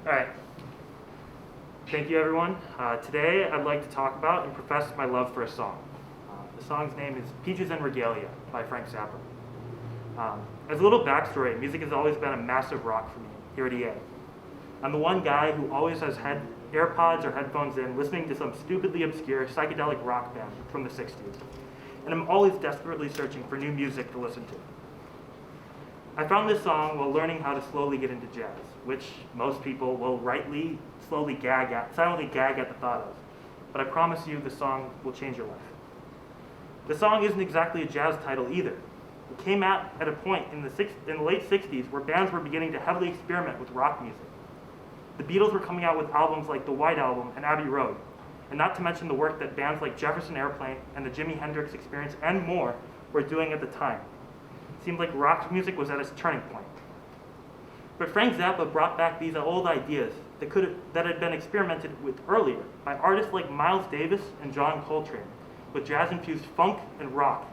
All right. Thank you, everyone. Today, I'd like to talk about and profess my love for a song. The song's name is Peaches and Regalia by Frank Zappa. As a little backstory, music has always been a massive rock for me here at EA. I'm the one guy who always has had AirPods or headphones in, listening to some stupidly obscure psychedelic rock band from the 60s. And I'm always desperately searching for new music to listen to. I found this song while learning how to slowly get into jazz, which most people will rightly silently gag at the thought of. But I promise you, this song will change your life. The song isn't exactly a jazz title either. It came out at a point in the late 60s where bands were beginning to heavily experiment with rock music. The Beatles were coming out with albums like the White Album and Abbey Road, and not to mention the work that bands like Jefferson Airplane and the Jimi Hendrix Experience and more were doing at the time. It seemed like rock music was at its turning point. But Frank Zappa brought back these old ideas that had been experimented with earlier by artists like Miles Davis and John Coltrane, with jazz-infused funk and rock,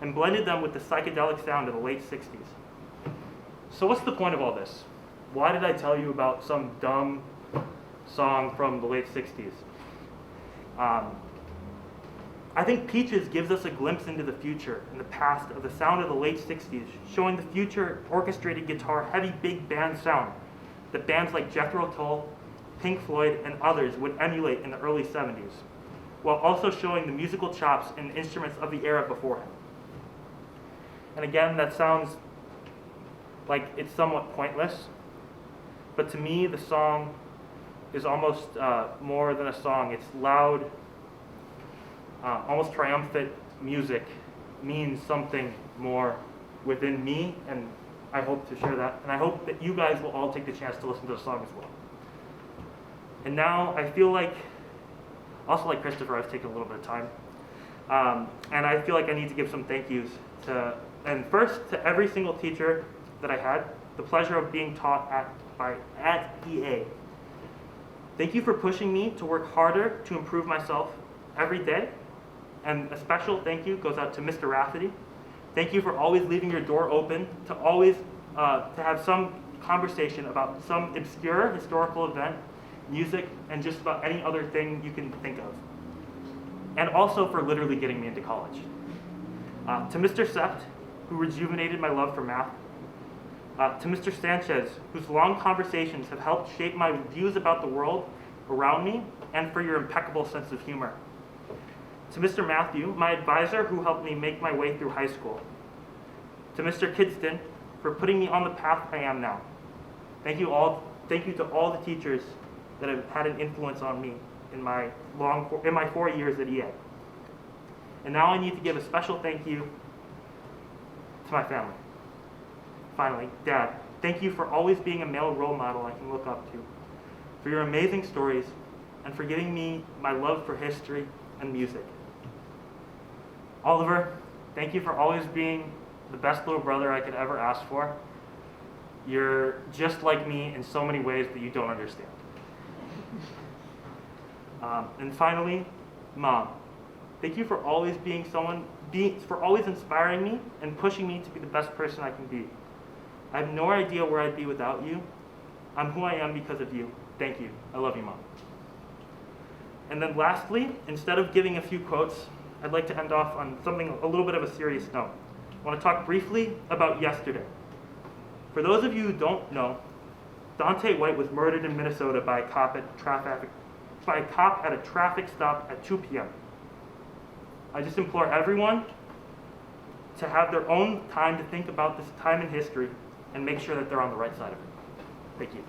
and blended them with the psychedelic sound of the late 60s. So what's the point of all this? Why did I tell you about some dumb song from the late 60s? I think Peaches gives us a glimpse into the future and the past of the sound of the late 60s, showing the future orchestrated guitar, heavy big band sound that bands like Jethro Tull, Pink Floyd, and others would emulate in the early 70s, while also showing the musical chops and instruments of the era before him. And again, that sounds like it's somewhat pointless, but to me, the song is almost more than a song. It's loud, almost triumphant music means something more within me, and I hope to share that. And I hope that you guys will all take the chance to listen to the song as well. And now I feel like, also like Christopher, I've taken a little bit of time. And I feel like I need to give some thank yous and first to every single teacher that I had the pleasure of being taught at EA. Thank you for pushing me to work harder to improve myself every day. And a special thank you goes out to Mr. Rafferty. Thank you for always leaving your door open to always to have some conversation about some obscure historical event, music, and just about any other thing you can think of. And also for literally getting me into college. To Mr. Sept, who rejuvenated my love for math. To Mr. Sanchez, whose long conversations have helped shape my views about the world around me, and for your impeccable sense of humor. To Mr. Matthew, my advisor, who helped me make my way through high school. To Mr. Kidston, for putting me on the path I am now. Thank you to all the teachers that have had an influence on me in my 4 years at EA. And now I need to give a special thank you to my family. Finally, Dad, thank you for always being a male role model I can look up to, for your amazing stories, and for giving me my love for history and music. Oliver, thank you for always being the best little brother I could ever ask for. You're just like me in so many ways that you don't understand. And finally, Mom, thank you for always for always inspiring me and pushing me to be the best person I can be. I have no idea where I'd be without you. I'm who I am because of you. Thank you. I love you, Mom. And then lastly, instead of giving a few quotes, I'd like to end off on something a little bit of a serious note. I want to talk briefly about yesterday. For those of you who don't know, Dante White was murdered in Minnesota by a cop at a traffic stop at 2 p.m. I just implore everyone to have their own time to think about this time in history and make sure that they're on the right side of it. Thank you.